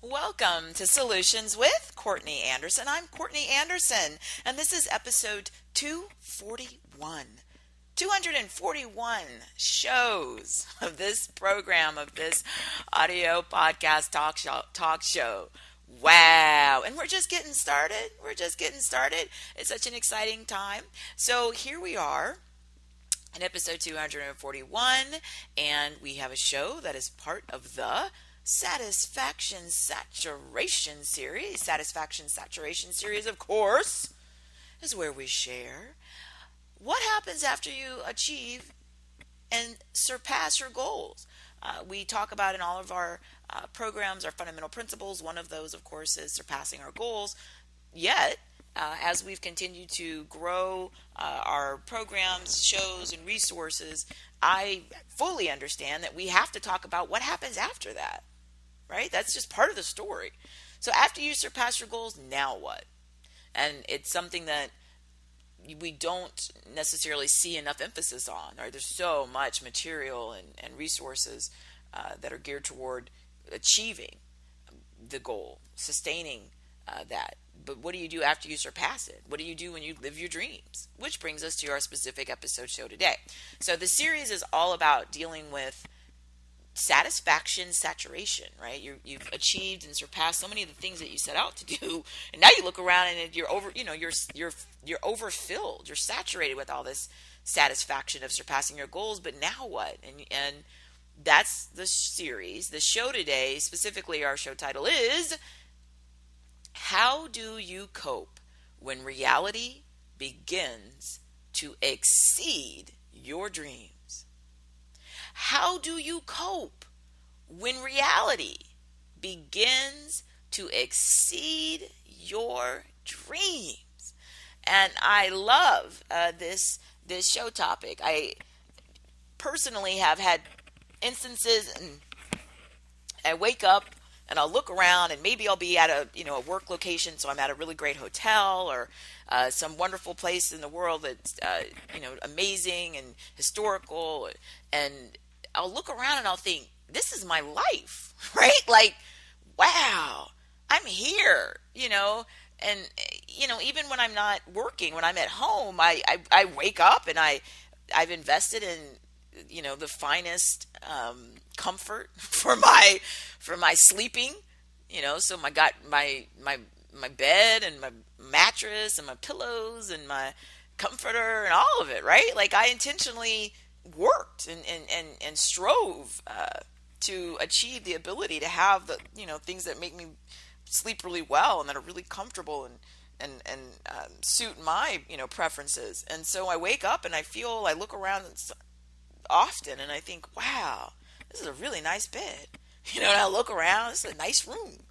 Welcome to Solutions with Courtney Anderson. I'm Courtney Anderson, and this is episode 241. 241 shows of this program, of this audio podcast talk show. Wow. And we're just getting started. It's such an exciting time. So here we are in episode 241, and we have a show that is part of the Satisfaction Saturation Series. Satisfaction Saturation Series, of course, is where we share what happens after you achieve and surpass your goals. We talk about in all of our programs our fundamental principles. One of those, of course, is surpassing our goals. Yet, as we've continued to grow our programs, shows, and resources, I fully understand that we have to talk about what happens after that, right? That's just part of the story. So after you surpass your goals, now what? And it's something that we don't necessarily see enough emphasis on, right? There's so much material and resources that are geared toward achieving the goal, sustaining that. But what do you do after you surpass it? What do you do when you live your dreams? Which brings us to our specific episode show today. So the series is all about dealing with satisfaction saturation, right? You've achieved and surpassed so many of the things that you set out to do, and now you look around and you're over, you're overfilled, you're saturated with all this satisfaction of surpassing your goals. But now what? And that's the series. The show today, specifically, our show title is "How Do You Cope When Reality Begins to Exceed Your Dreams?" How do you cope when reality begins to exceed your dreams? And I love this show topic. I personally have had instances, and I wake up and I'll look around, and maybe I'll be at a work location, so I'm at a really great hotel or some wonderful place in the world that's amazing and historical, and I'll look around and I'll think, this is my life, right? Like, wow, I'm here, and even when I'm not working, when I'm at home, I wake up and I've invested in the finest comfort for my sleeping, so I got my bed and my mattress and my pillows and my comforter and all of it, right? Like, I intentionally worked and strove to achieve the ability to have the things that make me sleep really well and that are really comfortable and suit my preferences. And so I wake up and I look around often and I think, wow, this is a really nice bed. And I look around, this is a nice room.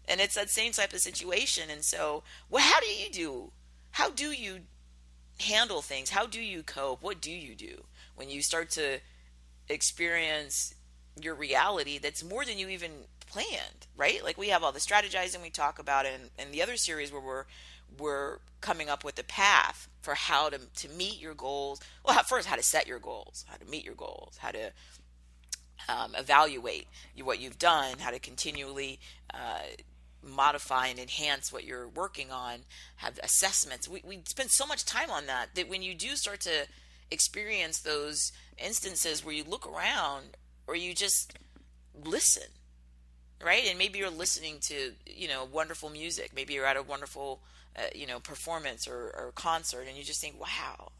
And it's that same type of situation. And so, how do you handle things? How do you cope? What do you do when you start to experience your reality that's more than you even planned, right? Like, we have all the strategizing we talk about in the other series where we're coming up with a path for how to meet your goals. Well, first, how to set your goals, how to meet your goals, how to evaluate what you've done, how to continually modify and enhance what you're working on, have assessments. We spend so much time on that when you do start to experience those instances where you look around or you just listen, right? And maybe you're listening to wonderful music, maybe you're at a wonderful performance or concert, and you just think, wow,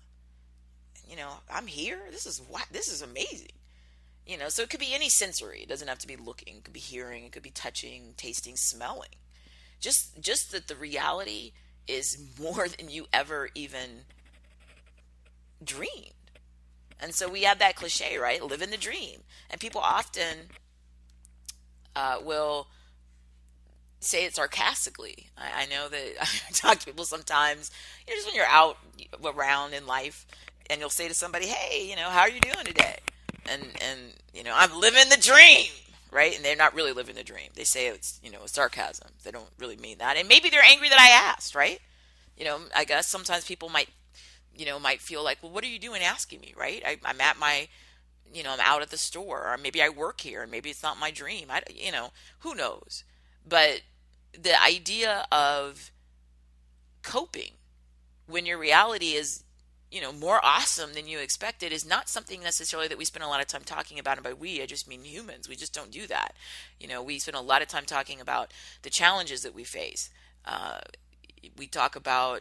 I'm here, this is amazing. So it could be any sensory. It doesn't have to be looking. It could be hearing. It could be touching, tasting, smelling. Just that the reality is more than you ever even dreamed. And so we have that cliche, right? Live in the dream. And people often will say it sarcastically. I know that I talk to people sometimes, just when you're out around in life, and you'll say to somebody, hey, how are you doing today? And I'm living the dream, right? And they're not really living the dream. They say it's, sarcasm. They don't really mean that. And maybe they're angry that I asked, right? I guess sometimes people might feel like, well, what are you doing asking me, right? I'm at my, I'm out at the store, or maybe I work here, and maybe it's not my dream. Who knows? But the idea of coping when your reality is, more awesome than you expected is not something necessarily that we spend a lot of time talking about. And by we, I just mean humans. We just don't do that. We spend a lot of time talking about the challenges that we face. We talk about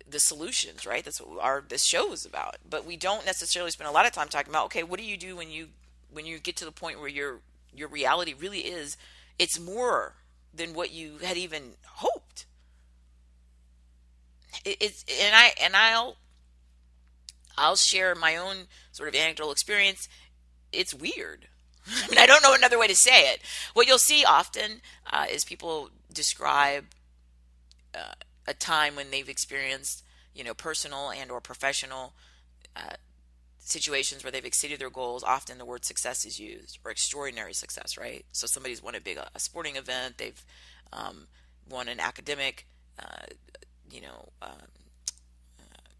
the solutions, right? That's what this show is about. But we don't necessarily spend a lot of time talking about, okay, what do you do when you get to the point where your reality really is, it's more than what you had even hoped. I'll share my own sort of anecdotal experience. It's weird. I mean, I don't know another way to say it. What you'll see often is people describe a time when they've experienced, personal and or professional situations where they've exceeded their goals. Often the word success is used, or extraordinary success, right? So somebody's won a sporting event. They've won an academic,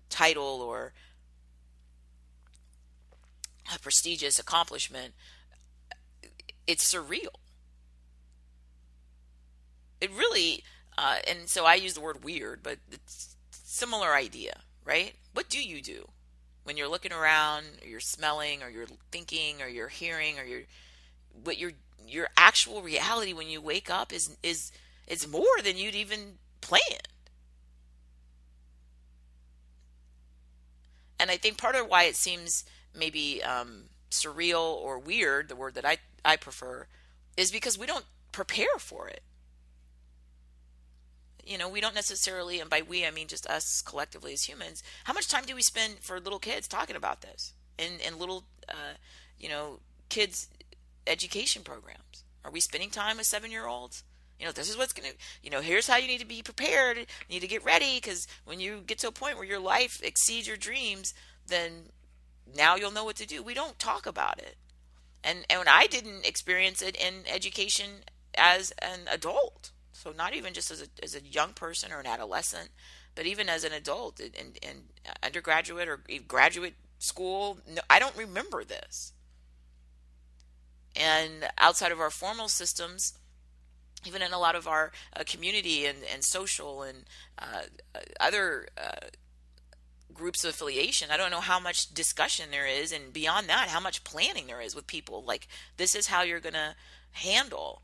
title, or a prestigious accomplishment. It's surreal. It really, and so I use the word weird, but it's similar idea, right? What do you do when you're looking around, or you're smelling, or you're thinking, or you're hearing, or what your actual reality when you wake up is more than you'd even planned. And I think part of why it seems maybe surreal or weird, the word that I prefer, is because we don't prepare for it. We don't necessarily, and by we I mean just us collectively as humans, how much time do we spend for little kids talking about this in little, kids' education programs? Are we spending time with 7-year-olds? This is what's going to, here's how you need to be prepared. You need to get ready, because when you get to a point where your life exceeds your dreams, then now you'll know what to do. We don't talk about it. And when I didn't experience it in education as an adult, so not even just as a young person or an adolescent, but even as an adult in undergraduate or graduate school, no, I don't remember this. And outside of our formal systems, even in a lot of our community and social and other groups of affiliation, I don't know how much discussion there is, and beyond that, how much planning there is with people. Like, this is how you're going to handle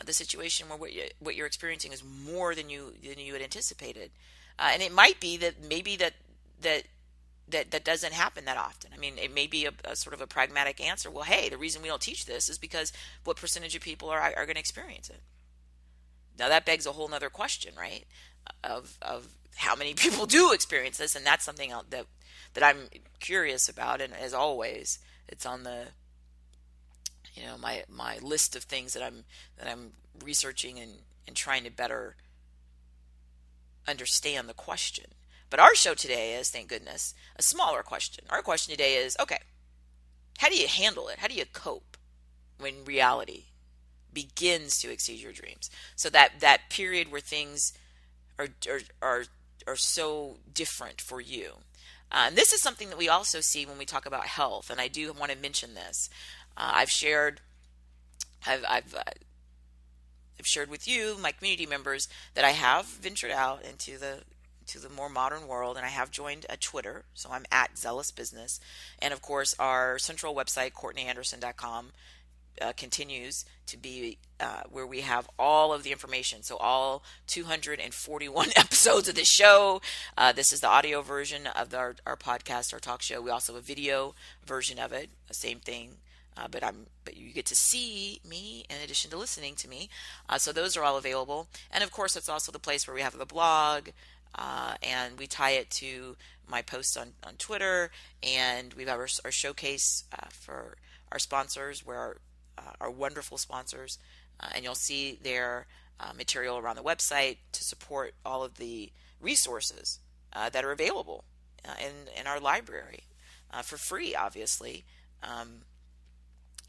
the situation where what you're experiencing is more than you had anticipated, and it might be that maybe that doesn't happen that often. I mean, it may be a sort of a pragmatic answer. Well, hey, the reason we don't teach this is because what percentage of people are going to experience it? Now that begs a whole nother question, right? Of how many people do experience this, and that's something that I'm curious about. And as always, it's on the my list of things that I'm researching and trying to better understand the question. But our show today is, thank goodness, a smaller question. Our question today is, okay, how do you handle it? How do you cope when reality begins to exceed your dreams? So that period where things are so different for you. And this is something that we also see when we talk about health. And I do want to mention this. I've shared with you, my community members, that I have ventured out into the more modern world, and I have joined a Twitter, so I'm at Zealous Business, and of course our central website, CourtneyAnderson.com, continues to be where we have all of the information. So all 241 episodes of the show. This is the audio version of our podcast, our talk show. We also have a video version of it, the same thing. But you get to see me in addition to listening to me. So those are all available. And of course, it's also the place where we have the blog, and we tie it to my posts on Twitter, and we have our showcase for our sponsors, where our wonderful sponsors, and you'll see their material around the website to support all of the resources that are available in our library for free, obviously.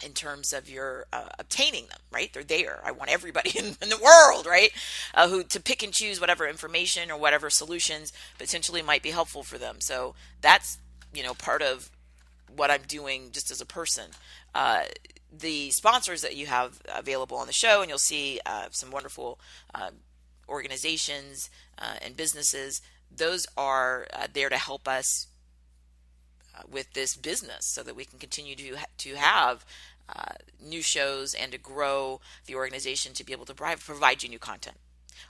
In terms of your obtaining them, right? They're there. I want everybody in the world, right? Who to pick and choose whatever information or whatever solutions potentially might be helpful for them. So that's, part of what I'm doing just as a person. The sponsors that you have available on the show, and you'll see some wonderful organizations and businesses. Those are there to help us with this business, so that we can continue to have new shows and to grow the organization to be able to provide you new content.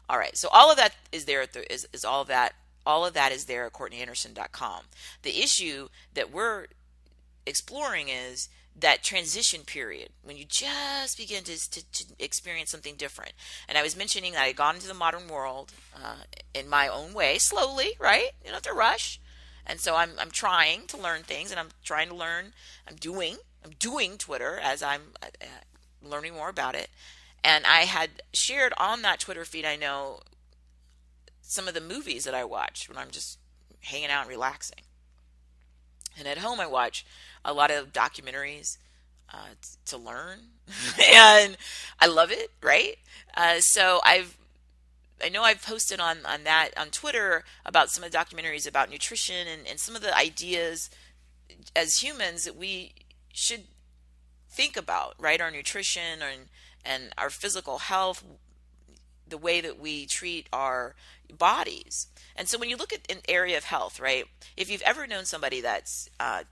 All right, so all of that is there. Is all of that. All of that is there at CourtneyAnderson.com. The issue that we're exploring is that transition period when you just begin to experience something different. And I was mentioning that I had gone into the modern world in my own way, slowly, right? You don't have to rush. And so I'm trying to learn things, and I'm trying to learn. I'm doing Twitter as I'm learning more about it. And I had shared on that Twitter feed, I know, some of the movies that I watch when I'm just hanging out and relaxing. And at home, I watch a lot of documentaries to learn, and I love it, right? So I know I've posted on that on Twitter about some of the documentaries about nutrition and some of the ideas as humans that we should think about, right? Our nutrition and our physical health, the way that we treat our bodies. And so when you look at an area of health, right, if you've ever known somebody that's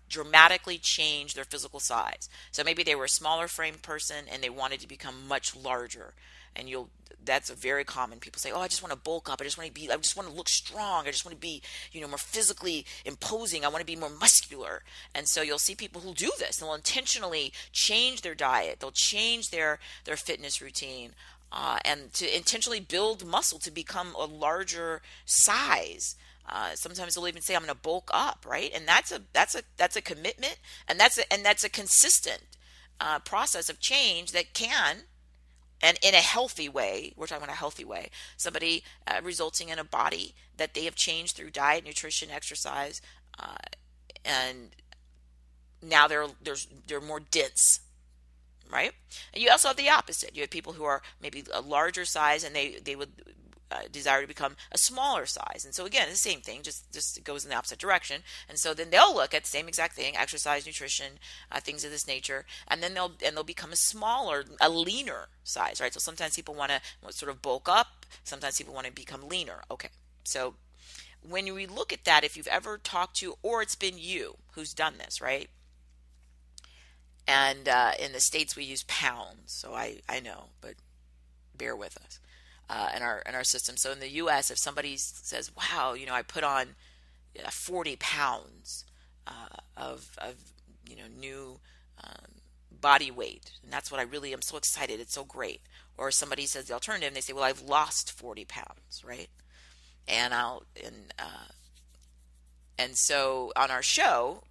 dramatically changed their physical size, so maybe they were a smaller framed person and they wanted to become much larger, and that's a very common. People say, oh, I just want to bulk up. I just want to look strong. I just want to be, more physically imposing. I want to be more muscular. And so you'll see people who do this. They'll intentionally change their diet. They'll change their fitness routine. And to intentionally build muscle to become a larger size. Sometimes they'll even say, "I'm going to bulk up," right? And that's a commitment, and that's a consistent process of change that can, and in a healthy way. We're talking about a healthy way. Somebody resulting in a body that they have changed through diet, nutrition, exercise, and now they're more dense. Right? And you also have the opposite. You have people who are maybe a larger size, and they would desire to become a smaller size. And so again, the same thing, just goes in the opposite direction. And so then they'll look at the same exact thing: exercise, nutrition, things of this nature, and then they'll become a leaner size, right? So sometimes people want to sort of bulk up. Sometimes people want to become leaner. Okay, so when we look at that, if you've ever talked to, or it's been you who's done this, right? And in the States, we use pounds, so I know, but bear with us in our system. So in the U.S., if somebody says, "Wow, I put on 40 pounds of new body weight, and that's what I'm so excited. It's so great." Or somebody says the alternative, and they say, "Well, I've lost 40 pounds," right? And so on our show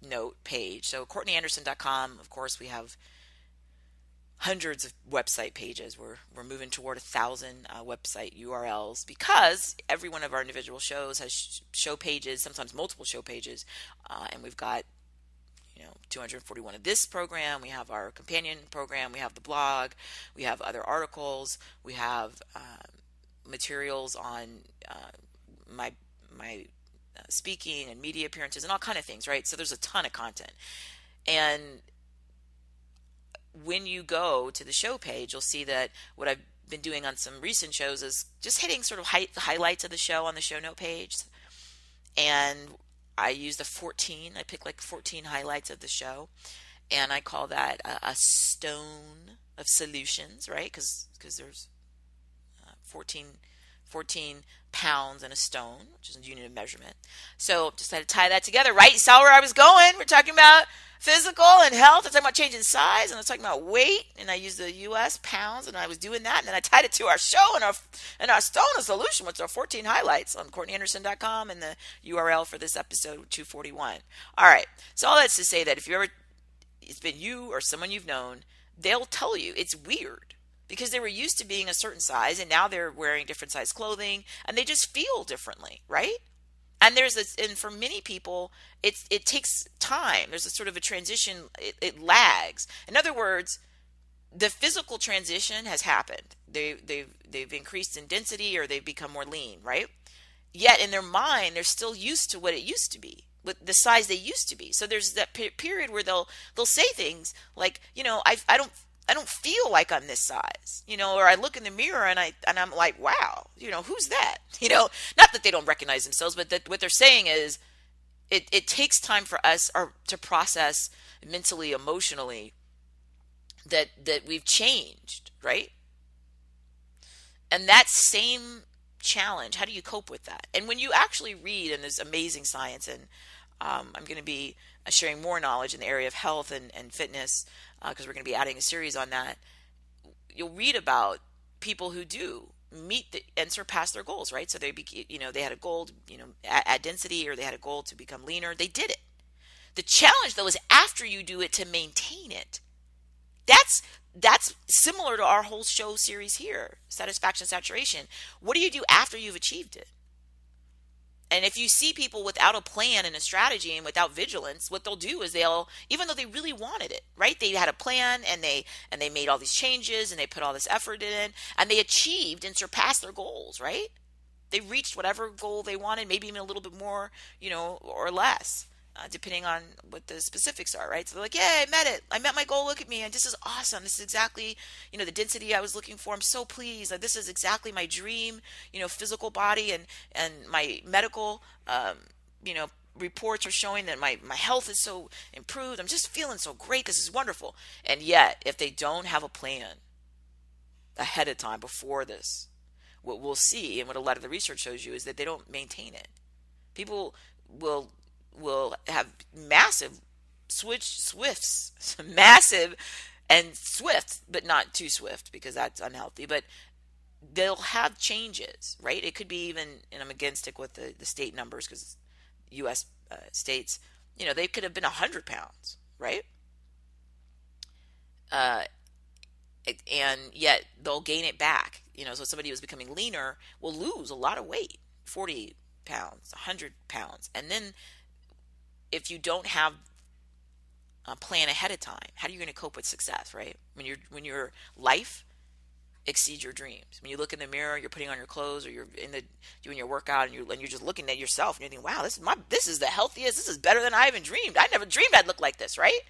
note page, so CourtneyAnderson.com, of course, we have hundreds of website pages. We're moving toward 1,000 website URLs, because every one of our individual shows has show pages, sometimes multiple show pages, and we've got 241 of this program. We have our companion program. We have the blog. We have other articles. We have materials on my speaking and media appearances and all kind of things, right? So there's a ton of content. And when you go to the show page, you'll see that what I've been doing on some recent shows is just hitting sort of highlights of the show on the show note page. And I use I pick like 14 highlights of the show, and I call that a Stone of Solutions, right? Because there's 14 pounds and a stone, which is a unit of measurement. So just had to tie that together, right? You saw where I was going. We're talking about physical and health. I'm talking about changing size, and I was talking about weight, and I used the U.S. pounds, and I was doing that, and then I tied it to our show and our Stone of Solution, which are 14 highlights on CourtneyAnderson.com, and the URL for this episode 241. All right. So all that's to say that if it's been you or someone you've known, they'll tell you it's weird, because they were used to being a certain size, and now they're wearing different size clothing, and they just feel differently, right? And and for many people, it takes time. There's a sort of a transition. It lags. In other words, the physical transition has happened. They've increased in density, or they've become more lean, right? Yet in their mind, they're still used to what it used to be. with the size they used to be. So there's that period where they'll say things like, I don't feel like I'm this size, or I look in the mirror and I'm like, wow, who's that? Not that they don't recognize themselves, but that what they're saying is it takes time for us to process mentally, emotionally that we've changed, right? And that same challenge, how do you cope with that? And when you actually read, and there's amazing science, and I'm going to be sharing more knowledge in the area of health and fitness, because we're going to be adding a series on that. You'll read about people who do meet and surpass their goals, right? So they had a goal, add density, or they had a goal to become leaner. They did it. The challenge, though, is after you do it to maintain it. That's similar to our whole show series here, Satisfaction, Saturation. What do you do after you've achieved it? And if you see people without a plan and a strategy and without vigilance, what they'll do is even though they really wanted it, right? They had a plan and they made all these changes and they put all this effort in and they achieved and surpassed their goals, right? They reached whatever goal they wanted, maybe even a little bit more, or less, depending on what the specifics are, right? So they're like, yeah, I met it. I met my goal. Look at me. And this is awesome. This is exactly, the density I was looking for. I'm so pleased. Like, this is exactly my dream, physical body, and my medical, reports are showing that my health is so improved. I'm just feeling so great. This is wonderful. And yet, if they don't have a plan ahead of time before this, what we'll see, and what a lot of the research shows you, is that they don't maintain it. People will have massive massive and swift, but not too swift because that's unhealthy, but they'll have changes, right? It could be even, and I'm again stick with the state numbers because U.S. States, they could have been 100 pounds, right? And yet they'll gain it back. So somebody who's becoming leaner will lose a lot of weight, 40 pounds, 100 pounds. And then if you don't have a plan ahead of time, how are you going to cope with success, right? When your life exceeds your dreams. When you look in the mirror, you're putting on your clothes, or you're doing your workout, and you're just looking at yourself, and you're thinking, wow, this is the healthiest. This is better than I even dreamed. I never dreamed I'd look like this, right?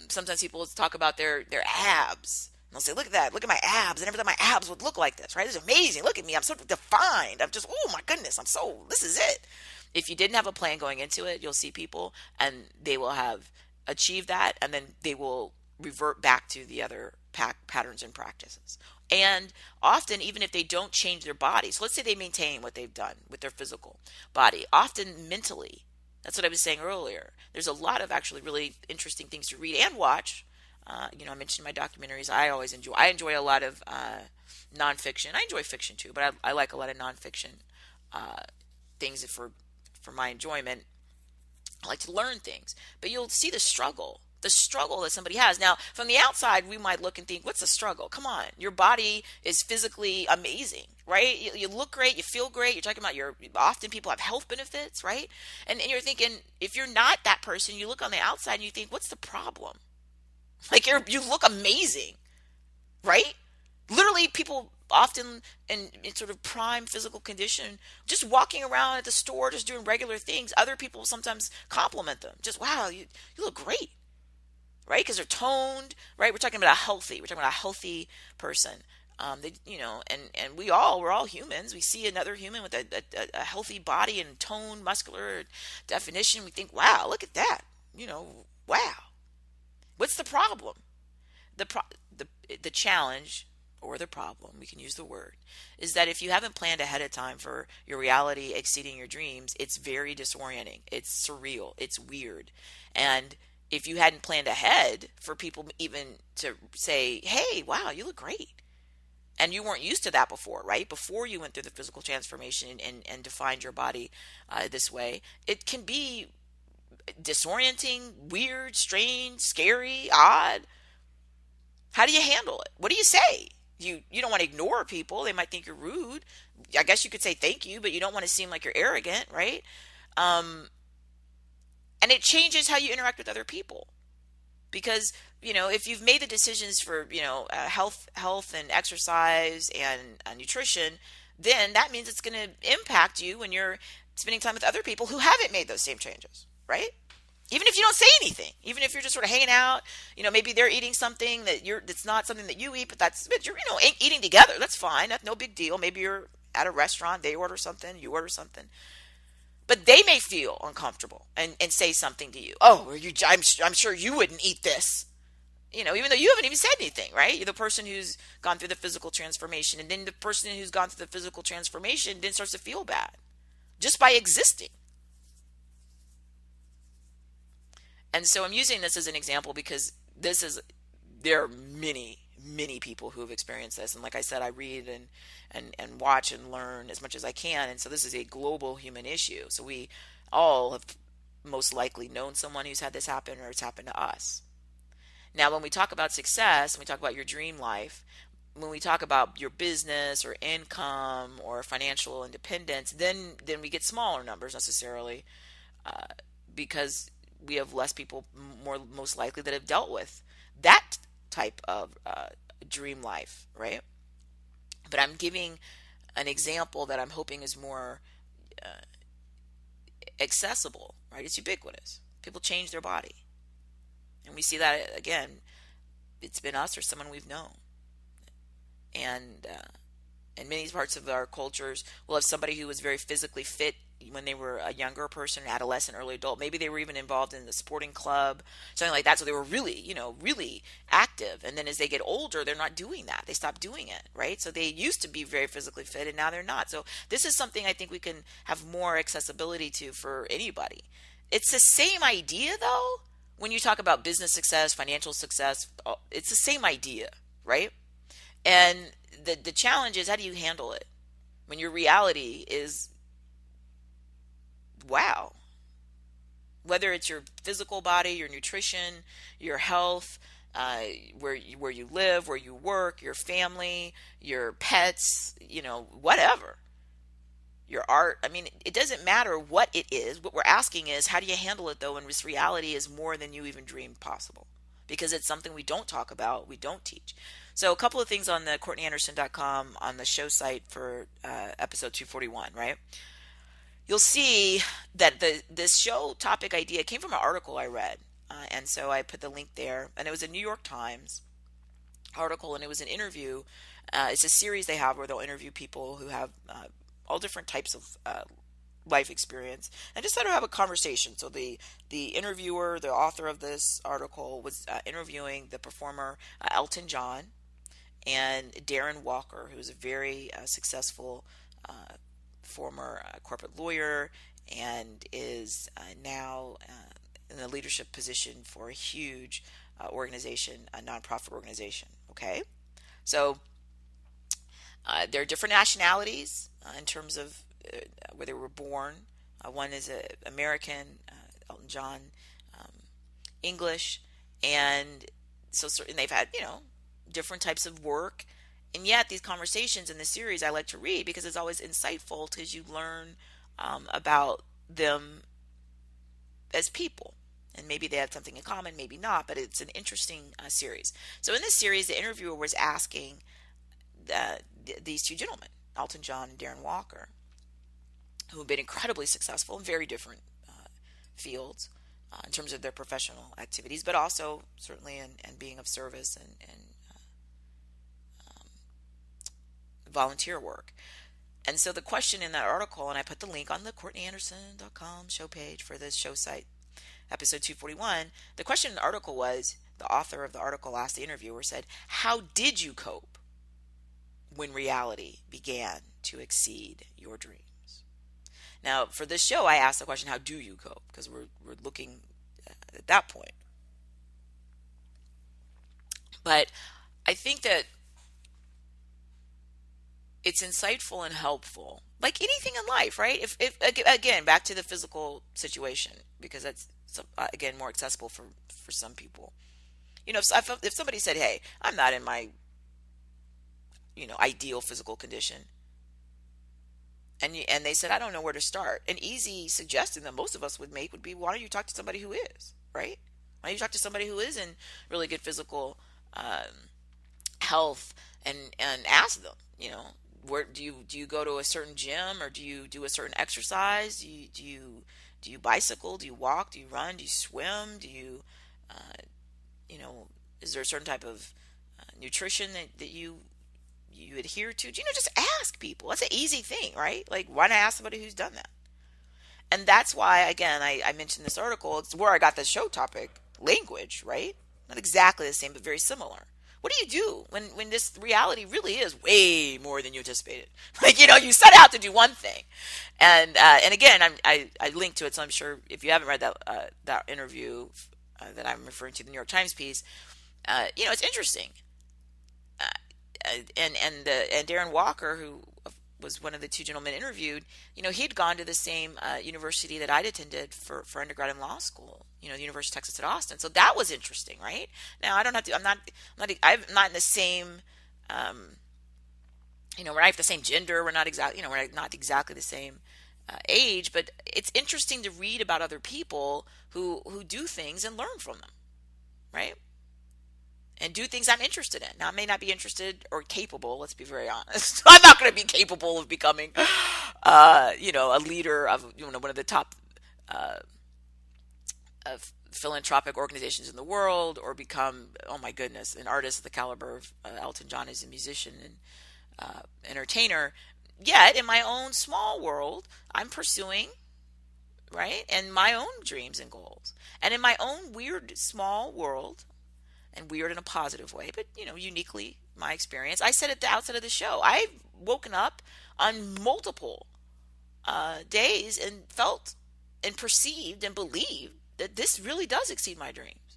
Sometimes people talk about their abs. And they'll say, look at that. Look at my abs. I never thought my abs would look like this, right? This is amazing. Look at me. I'm so defined. I'm just, oh my goodness. This is it. If you didn't have a plan going into it, you'll see people and they will have achieved that, and then they will revert back to the other patterns and practices. And often, even if they don't change their body, so let's say they maintain what they've done with their physical body, often mentally, that's what I was saying earlier. There's a lot of actually really interesting things to read and watch. I mentioned my documentaries. I enjoy a lot of nonfiction. I enjoy fiction too, but I like a lot of nonfiction things for my enjoyment. I like to learn things, but you'll see the struggle that somebody has. Now, from the outside, we might look and think, what's the struggle? Come on, your body is physically amazing, right? You look great, you feel great. You're talking about often people have health benefits, right? And you're thinking, if you're not that person, you look on the outside and you think, what's the problem? Like you look amazing, right? Literally, people often in sort of prime physical condition, just walking around at the store, just doing regular things. Other people sometimes compliment them. Just, wow, you look great, right? Because they're toned, right? We're talking about a healthy person. And we're all humans. We see another human with a healthy body and toned muscular definition. We think, wow, look at that. Wow. What's the problem? The challenge, or the problem, we can use the word, is that if you haven't planned ahead of time for your reality exceeding your dreams, it's very disorienting. It's surreal. It's weird. And if you hadn't planned ahead for people even to say, hey, wow, you look great. And you weren't used to that before, right? Before you went through the physical transformation and defined your body this way, it can be disorienting, weird, strange, scary, odd. How do you handle it? What do you say? You don't want to ignore people. They might think you're rude. I guess you could say thank you, but you don't want to seem like you're arrogant, right? And it changes how you interact with other people. Because, if you've made the decisions for, health and exercise and nutrition, then that means it's going to impact you when you're spending time with other people who haven't made those same changes, right? Even if you don't say anything, even if you're just sort of hanging out, maybe they're eating something that's not something that you eat, but you're eating together. That's fine. That's no big deal. Maybe you're at a restaurant, they order something, you order something, but they may feel uncomfortable and say something to you. Oh, I'm sure you wouldn't eat this. Even though you haven't even said anything, right? You're the person who's gone through the physical transformation, and then the person who's gone through the physical transformation then starts to feel bad just by existing. And so I'm using this as an example because there are many, many people who have experienced this. And like I said, I read and watch and learn as much as I can. And so this is a global human issue. So we all have most likely known someone who's had this happen, or it's happened to us. Now, when we talk about success, when we talk about your dream life, when we talk about your business or income or financial independence, then we get smaller numbers necessarily, because we have less people, most likely, that have dealt with that type of dream life, right? But I'm giving an example that I'm hoping is more accessible, right? It's ubiquitous. People change their body. And we see that, again, it's been us or someone we've known. And in many parts of our cultures, we'll have somebody who was very physically fit when they were a younger person, adolescent, early adult. Maybe they were even involved in the sporting club, something like that. So they were really, really active. And then as they get older, they're not doing that. They stop doing it, right? So they used to be very physically fit, and now they're not. So this is something I think we can have more accessibility to for anybody. It's the same idea, though. When you talk about business success, financial success, it's the same idea, right? And the challenge is, how do you handle it when your reality is, wow, whether it's your physical body, your nutrition, your health, where you live, where you work, your family, your pets, whatever, your art. I mean, it doesn't matter what it is. What we're asking is, how do you handle it, though, when this reality is more than you even dreamed possible? Because it's something we don't talk about, we don't teach. So a couple of things on the CourtneyAnderson.com, on the show site for episode 241, right? You'll see that this show topic idea came from an article I read. And so I put the link there. And it was a New York Times article, and it was an interview. It's a series they have where they'll interview people who have all different types of life experience, and just sort of have a conversation. So the interviewer, the author of this article, was interviewing the performer Elton John and Darren Walker, who is a very successful former corporate lawyer and is now in a leadership position for a huge organization, a nonprofit organization. Okay, so there are different nationalities in terms of where they were born. One is American, Elton John, English, and so and they've had different types of work, and yet these conversations in the series I like to read because it's always insightful, because you learn about them as people. And maybe they have something in common, maybe not, but it's an interesting series. So in this series, the interviewer was asking these two gentlemen, Elton John and Darren Walker, who have been incredibly successful in very different fields in terms of their professional activities, but also certainly in being of service and volunteer work. And so the question in that article, and I put the link on the CourtneyAnderson.com show page for this show site, episode 241, the question in the article was, the author of the article asked the interviewer, said, how did you cope when reality began to exceed your dreams? Now, for this show, I asked the question, how do you cope? Because we're looking at that point. But I think that it's insightful and helpful, like anything in life, right? If again, back to the physical situation, because that's again more accessible for some people. If somebody said, "Hey, I'm not in my ideal physical condition," and they said, "I don't know where to start," an easy suggestion that most of us would make would be, why don't you talk to somebody who is, right? Why don't you talk to somebody who is in really good physical health and ask them, where do you go to a certain gym, or do you do a certain exercise? Do you bicycle? Do you walk? Do you run? Do you swim? Do you you know is there a certain type of nutrition that you adhere to? Just ask people. That's an easy thing, right? Like, why not ask somebody who's done that? And that's why, again, I mentioned this article. It's where I got the show topic, language, right? Not exactly the same, but very similar. What do you do when this reality really is way more than you anticipated? Like, you set out to do one thing, and again, I linked to it, so I'm sure if you haven't read that interview that I'm referring to, the New York Times piece, it's interesting. And Darren Walker, who was one of the two gentlemen interviewed, he'd gone to the same university that I'd attended for undergrad and law school, the University of Texas at Austin. So that was interesting, right? Now I don't have to. I'm not in the same. We're not the same gender. We're not exactly. We're not exactly the same age. But it's interesting to read about other people who do things and learn from them, right? And do things I'm interested in. Now, I may not be interested or capable. Let's be very honest. I'm not going to be capable of becoming, a leader of one of the top of philanthropic organizations in the world, or become, oh my goodness, an artist of the caliber of Elton John as a musician and entertainer. Yet, in my own small world, I'm pursuing, right, and my own dreams and goals. And in my own weird small world, and weird in a positive way, but uniquely my experience. I said at the outset of the show, I've woken up on multiple days and felt and perceived and believed that this really does exceed my dreams.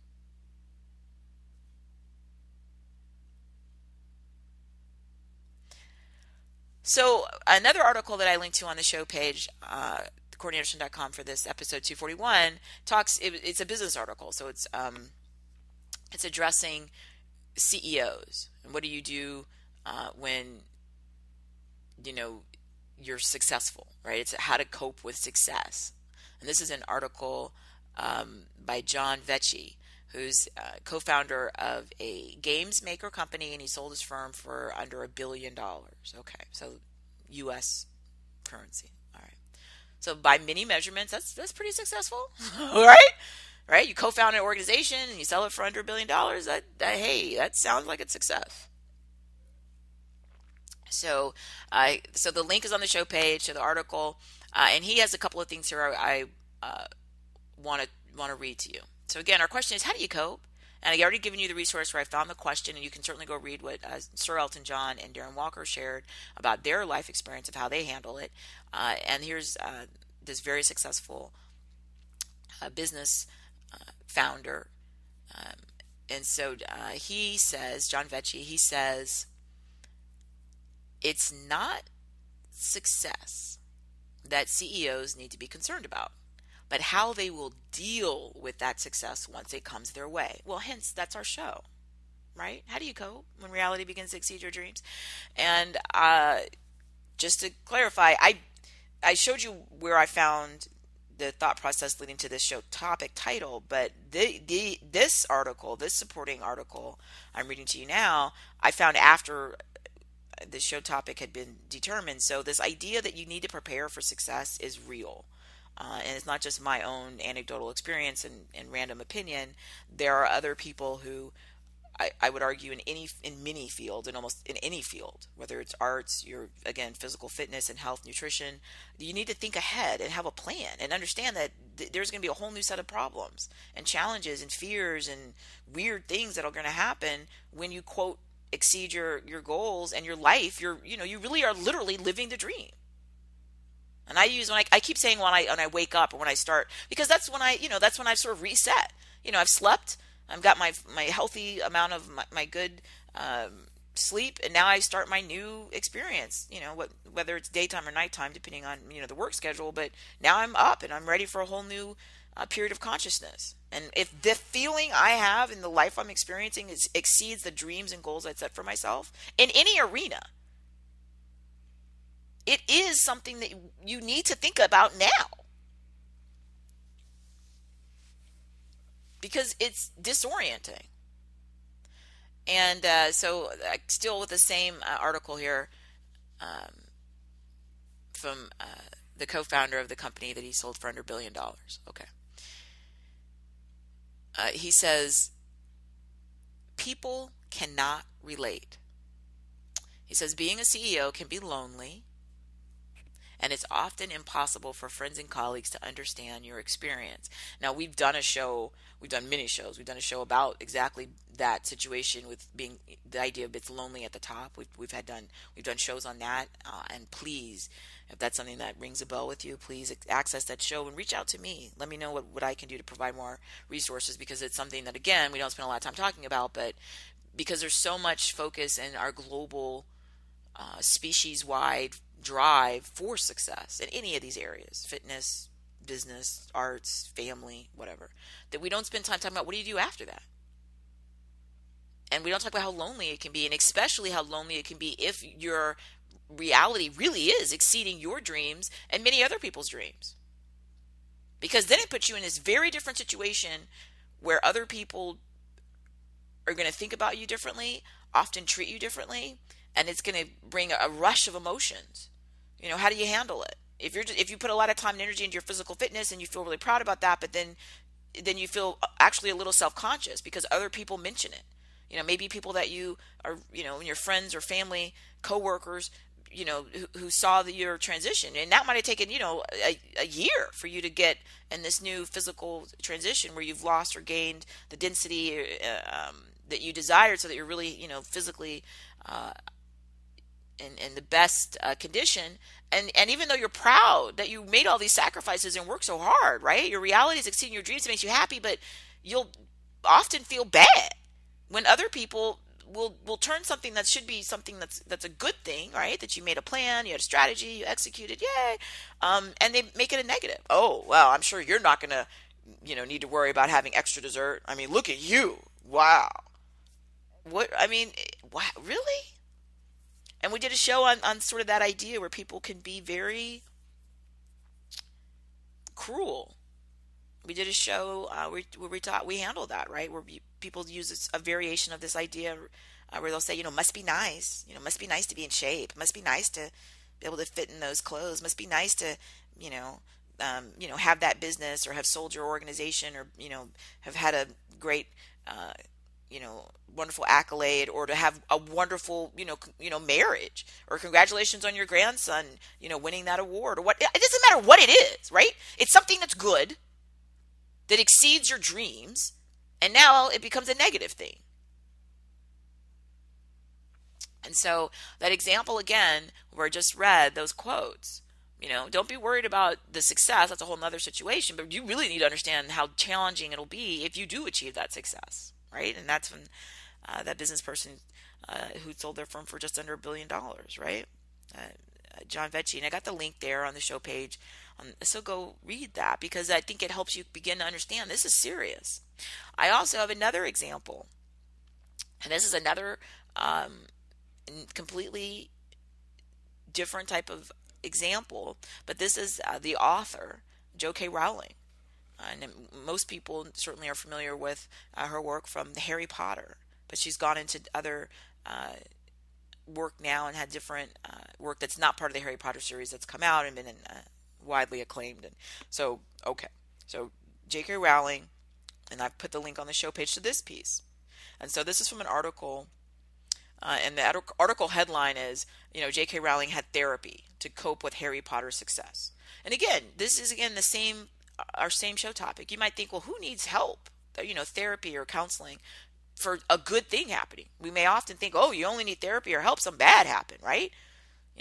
So another article that I linked to on the show page, CourtneyAnderson.com, for this episode 241, it's a business article, so it's addressing CEOs and what do you do when you're successful, right? It's how to cope with success. And this is an article by John Vecchi, who's co-founder of a games maker company, and he sold his firm for under $1 billion. Okay, so U.S. currency. All right. So by many measurements, that's pretty successful, all right? Right? You co-found an organization and you sell it for under $1 billion. Hey, that sounds like a success. So the link is on the show page to the article, and he has a couple of things here I want to read to you. So again, our question is, how do you cope? And I already given you the resource where I found the question, and you can certainly go read what Sir Elton John and Darren Walker shared about their life experience of how they handle it. And here's this very successful business founder. And so he says, John Vecchi, he says, it's not success that CEOs need to be concerned about, but how they will deal with that success once it comes their way. Well, hence, that's our show, right? How do you cope when reality begins to exceed your dreams? And just to clarify, I showed you where I found the thought process leading to this show topic title, but this article, this supporting article I'm reading to you now, I found after the show topic had been determined. So this idea that you need to prepare for success is real. And it's not just my own anecdotal experience and random opinion. There are other people who I would argue in many fields, and almost in any field, whether it's arts, your, again, physical fitness and health, nutrition, you need to think ahead and have a plan and understand that there's going to be a whole new set of problems and challenges and fears and weird things that are going to happen when you, quote, exceed your goals and your life. You really are literally living the dream. And I keep saying when I wake up or when I start, because that's when I've sort of reset. I've slept. I've got my healthy amount of my good sleep, and now I start my new experience. Whether it's daytime or nighttime, depending on the work schedule. But now I'm up and I'm ready for a whole new period of consciousness. And if the feeling I have in the life I'm experiencing exceeds the dreams and goals I'd set for myself in any arena, it is something that you need to think about now. Because it's disorienting. And so still with the same article here, from the co-founder of the company that he sold for under $1 billion. Okay. He says, people cannot relate. He says, being a CEO can be lonely, and it's often impossible for friends and colleagues to understand your experience. Now, we've done many shows. We've done a show about exactly that situation with being the idea of it's lonely at the top. We've done shows on that. And please, if that's something that rings a bell with you, please access that show and reach out to me. Let me know what I can do to provide more resources, because it's something that, again, we don't spend a lot of time talking about, but because there's so much focus in our global species-wide drive for success in any of these areas, fitness, business, arts, family, whatever, that we don't spend time talking about what do you do after that. And we don't talk about how lonely it can be, and especially how lonely it can be if your reality really is exceeding your dreams and many other people's dreams. Because then it puts you in this very different situation where other people are going to think about you differently, often treat you differently, and it's going to bring a rush of emotions. How do you handle it? If you put a lot of time and energy into your physical fitness and you feel really proud about that, but then you feel actually a little self-conscious because other people mention it. Maybe people that you are, in your friends or family, coworkers, who saw your transition, and that might have taken, a year for you to get in this new physical transition where you've lost or gained the density that you desired, so that you're really, physically in the best condition. And even though you're proud that you made all these sacrifices and worked so hard, right? Your reality is exceeding your dreams. It makes you happy, but you'll often feel bad when other people will turn something that should be something that's a good thing, right? That you made a plan, you had a strategy, you executed, yay, and they make it a negative. Oh, well, I'm sure you're not gonna, need to worry about having extra dessert. I mean, look at you, wow. What? I mean, wow, really? And we did a show on sort of that idea where people can be very cruel. We did a show where we handle that, right? Where people use a variation of this idea where they'll say, must be nice. Must be nice to be in shape. Must be nice to be able to fit in those clothes. Must be nice to, have that business or have sold your organization or, have had a great, wonderful accolade, or to have a wonderful, marriage, or congratulations on your grandson, winning that award, or what. It doesn't matter what it is, right? It's something that's good, that exceeds your dreams, and now it becomes a negative thing. And so that example again, where I just read those quotes, don't be worried about the success. That's a whole nother situation, but you really need to understand how challenging it'll be if you do achieve that success, right? And that's when that business person who sold their firm for just under $1 billion, right? John Vecchi, and I got the link there on the show page. So go read that, because I think it helps you begin to understand this is serious. I also have another example, and this is another completely different type of example, but this is the author, J.K. Rowling. And most people certainly are familiar with her work from the Harry Potter, but she's gone into other work now and had different work that's not part of the Harry Potter series that's come out and been widely acclaimed. And so J.K. Rowling, and I've put the link on the show page to this piece. And so this is from an article, and the article headline is, J.K. Rowling had therapy to cope with Harry Potter's success. And again, this is our same show topic. You might think, well, who needs help? Therapy or counseling for a good thing happening. We may often think, oh, you only need therapy or help something bad happen, right?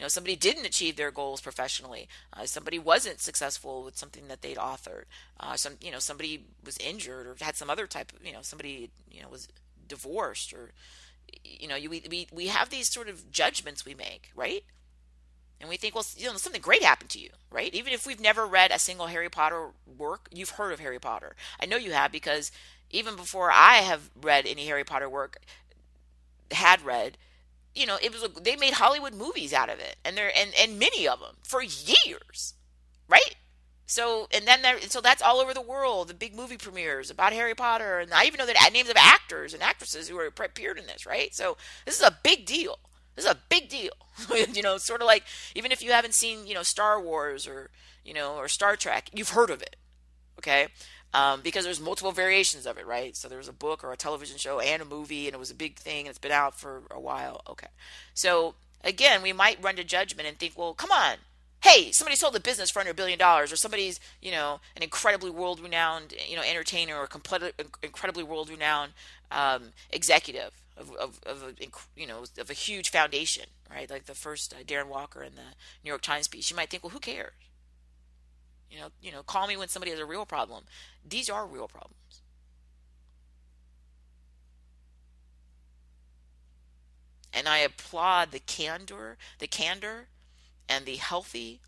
Somebody didn't achieve their goals professionally. Somebody wasn't successful with something that they'd authored. Somebody was injured or had some other type of, somebody, was divorced, or, we have these sort of judgments we make, right? And we think, well, something great happened to you, right? Even if we've never read a single Harry Potter work, you've heard of Harry Potter. I know you have, because even before I have read any Harry Potter work, they made Hollywood movies out of it, and many of them for years, right? So so that's all over the world. The big movie premieres about Harry Potter, and I even know the names of actors and actresses who appeared in this, right? So this is a big deal. This is a big deal. Sort of like, even if you haven't seen, Star Wars or, or Star Trek, you've heard of it. Okay. Because there's multiple variations of it, right? So there was a book or a television show and a movie, and it was a big thing, and it's been out for a while. Okay. So again, we might run to judgment and think, well, come on. Hey, somebody sold a business for $100 billion, or somebody's, an incredibly world-renowned, entertainer, or incredibly world-renowned executive of a huge foundation, right? Like the first Darren Walker in the New York Times piece. You might think, well, who cares? Call me when somebody has a real problem. These are real problems. And I applaud the candor and the healthy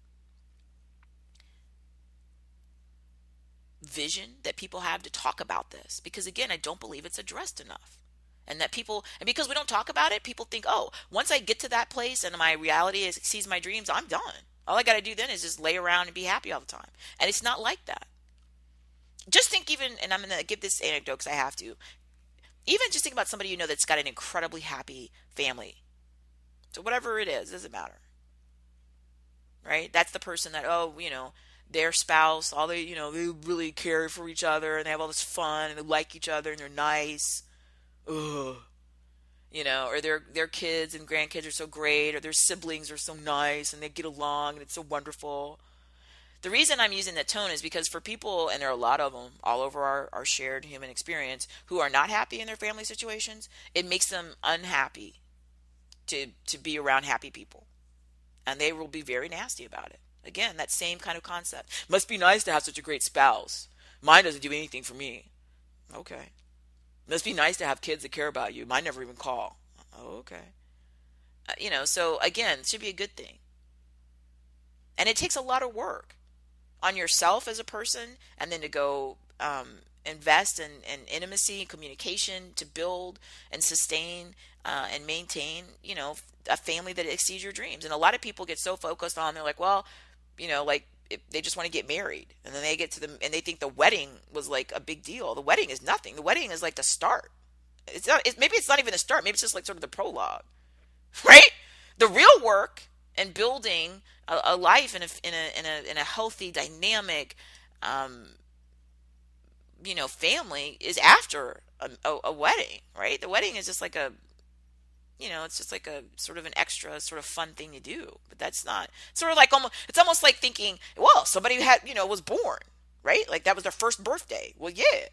vision that people have to talk about this. Because again, I don't believe it's addressed enough. And because we don't talk about it, people think, oh, once I get to that place and my reality exceeds my dreams, I'm done. All I got to do then is just lay around and be happy all the time. And it's not like that. Just think and I'm going to give this anecdote because I have to. Even just think about somebody that's got an incredibly happy family. So whatever it is, doesn't matter. Right? That's the person that, their spouse, they really care for each other and they have all this fun and they like each other and they're nice. Ugh. Or their kids and grandkids are so great, or their siblings are so nice and they get along and it's so wonderful. The reason I'm using that tone is because for people, and there are a lot of them all over our shared human experience, who are not happy in their family situations, it makes them unhappy to be around happy people. And they will be very nasty about it. Again, that same kind of concept. Must be nice to have such a great spouse. Mine doesn't do anything for me. Okay. Must be nice to have kids that care about you. Mine never even call. Okay. So again, it should be a good thing. And it takes a lot of work on yourself as a person, and then to go invest in intimacy and communication to build and sustain and maintain, a family that exceeds your dreams. And a lot of people get so focused on, they're like, well, like, they just want to get married, and then they get to and they think the wedding was like a big deal. The wedding is nothing. The wedding is like the start. It's not. Maybe it's not even the start. Maybe it's just like sort of the prologue, right? The real work and building a life in a healthy, dynamic, family is after a wedding, right? The wedding is just like it's just like a sort of an extra sort of fun thing to do. But that's not sort of like it's almost like thinking, well, somebody was born, right? Like that was their first birthday. Well, yeah.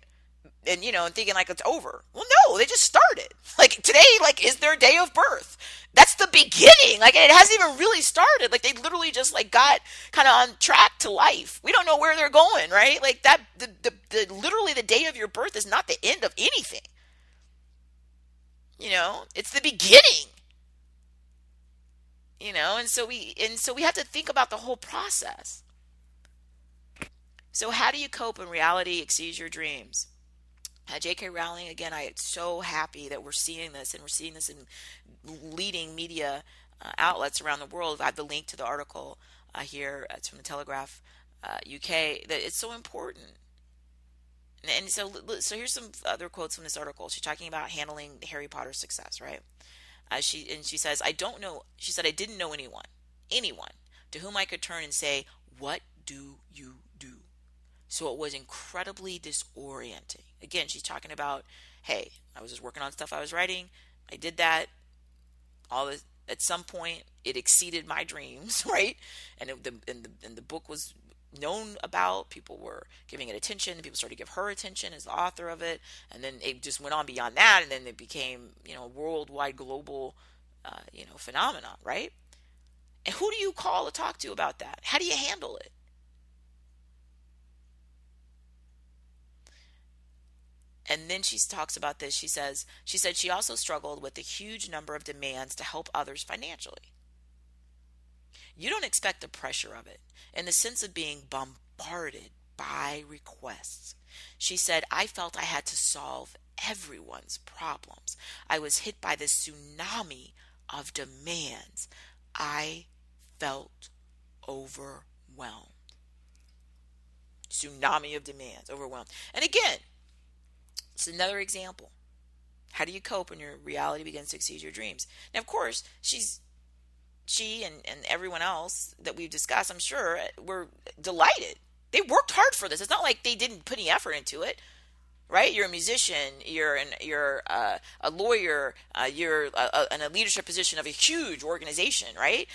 And, and thinking like it's over. Well, no, they just started. Like today, like is their day of birth. That's the beginning. Like it hasn't even really started. Like they literally just like got kind of on track to life. We don't know where they're going, right? Like that, the literally the day of your birth is not the end of anything. It's the beginning. And so we have to think about the whole process. So how do you cope when reality exceeds your dreams? J.K. Rowling, again, I am so happy that we're seeing this, and we're seeing this in leading media outlets around the world. I have the link to the article here. It's from the Telegraph UK. That it's so important. And so here's some other quotes from this article. She's talking about handling Harry Potter's success, right? She says, I don't know. She said, I didn't know anyone to whom I could turn and say, what do you do? So it was incredibly disorienting. Again, she's talking about, hey, I was just working on stuff I was writing. I did that. At some point, it exceeded my dreams, right? And the book was known about. People were giving it attention. People started to give her attention as the author of it, and then it just went on beyond that, and then it became a worldwide, global phenomenon, right? And who do you call to talk to about that? How do you handle it? And then she talks about this. She said she also struggled with the huge number of demands to help others financially. You don't expect the pressure of it in the sense of being bombarded by requests. She said, I felt I had to solve everyone's problems. I was hit by this tsunami of demands. I felt overwhelmed. Tsunami of demands, overwhelmed. And again, it's another example. How do you cope when your reality begins to exceed your dreams? Now, of course, she's she and everyone else that we've discussed, I'm sure, were delighted. They worked hard for this. It's not like they didn't put any effort into it, right? You're a musician, you're a lawyer, you're in a leadership position of a huge organization, right?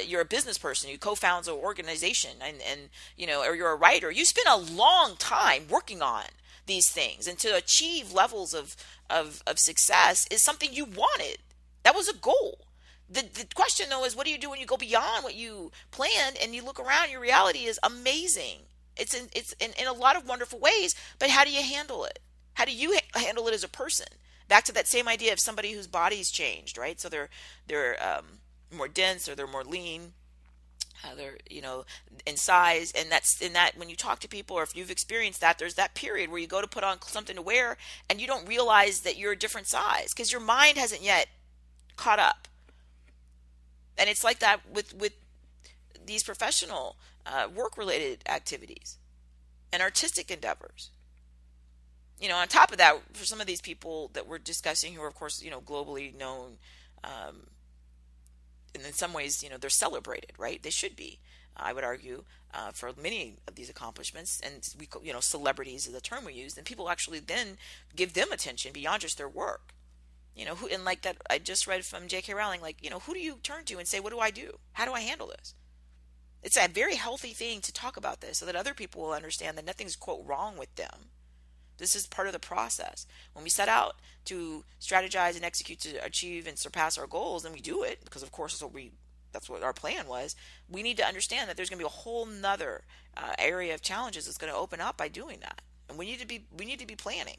You're a business person, you co-found an organization, and or you're a writer. You spend a long time working on these things, and to achieve levels of success is something you wanted. That was a goal. The question though is, what do you do when you go beyond what you planned and you look around? Your reality is amazing. It's in a lot of wonderful ways, but how do you handle it? How do you handle it as a person? Back to that same idea of somebody whose body's changed, right? So they're more dense, or they're more lean, they're in size, and that's in that when you talk to people, or if you've experienced that, there's that period where you go to put on something to wear and you don't realize that you're a different size because your mind hasn't yet caught up. And it's like that with these professional work-related activities and artistic endeavors. On top of that, for some of these people that we're discussing who are, of course, globally known, and in some ways, they're celebrated, right? They should be, I would argue, for many of these accomplishments. And celebrities is the term we use. And people actually then give them attention beyond just their work. Who, and like that, I just read from J.K. Rowling, like, who do you turn to and say, what do I do? How do I handle this? It's a very healthy thing to talk about this so that other people will understand that nothing's, quote, wrong with them. This is part of the process. When we set out to strategize and execute to achieve and surpass our goals, and we do it because, of course, that's what our plan was. We need to understand that there's going to be a whole nother area of challenges that's going to open up by doing that, and we need to be planning.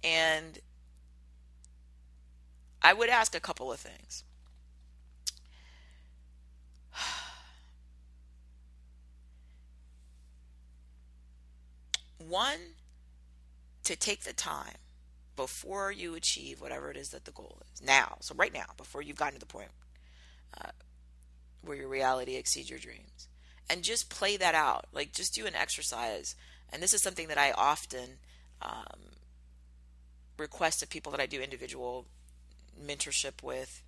And I would ask a couple of things. One, to take the time before you achieve whatever it is that the goal is. Now, so right now, before you've gotten to the point where your reality exceeds your dreams. And just play that out. Like, just do an exercise. And this is something that I often request of people that I do individual mentorship with,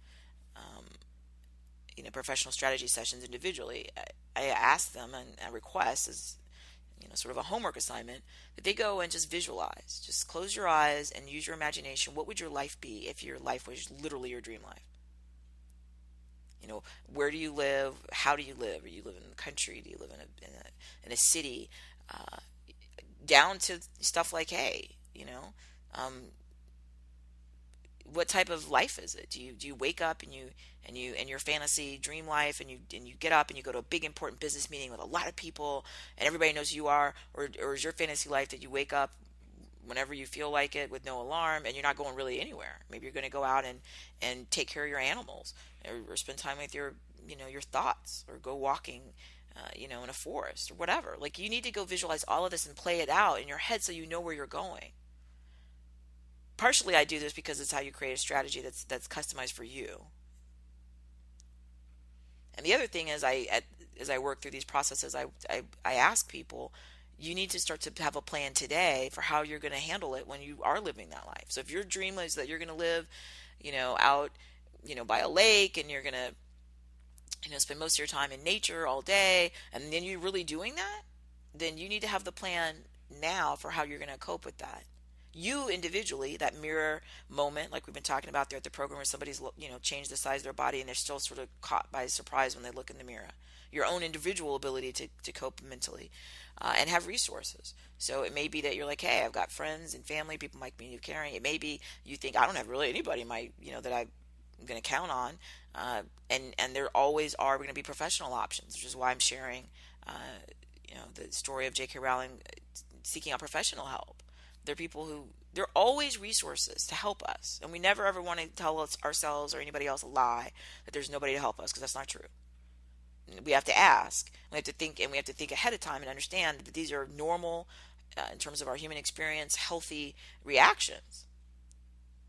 professional strategy sessions individually. I ask them, and I request as sort of a homework assignment, that they go and just visualize. Just close your eyes and use your imagination. What would your life be if your life was literally your dream life? Where do you live? How do you live? Do you live in the country? Do you live in a city? Down to stuff like, hey, what type of life is it? Do you wake up and your fantasy dream life, and you get up and you go to a big important business meeting with a lot of people and everybody knows who you are, or is your fantasy life that you wake up whenever you feel like it with no alarm and you're not going really anywhere? Maybe you're going to go out and take care of your animals, or spend time with your thoughts, or go walking in a forest or whatever. Like, you need to go visualize all of this and play it out in your head so you know where you're going. Partially, I do this because it's how you create a strategy that's customized for you. And the other thing is, as I work through these processes, I ask people, you need to start to have a plan today for how you're going to handle it when you are living that life. So if your dream is that you're going to live, out, by a lake, and you're going to, spend most of your time in nature all day, and then you're really doing that, then you need to have the plan now for how you're going to cope with that. You individually, that mirror moment, like we've been talking about there at the program, where somebody's changed the size of their body and they're still sort of caught by surprise when they look in the mirror. Your own individual ability to cope mentally, and have resources. So it may be that you're like, hey, I've got friends and family, people might be caring. It may be you think, I don't have really anybody that I'm going to count on, and there always are going to be professional options, which is why I'm sharing the story of J.K. Rowling seeking out professional help. There are always resources to help us, and we never ever want to tell ourselves or anybody else a lie that there's nobody to help us, because that's not true. We have to ask, we have to think, and we have to think ahead of time and understand that these are normal, in terms of our human experience, healthy reactions.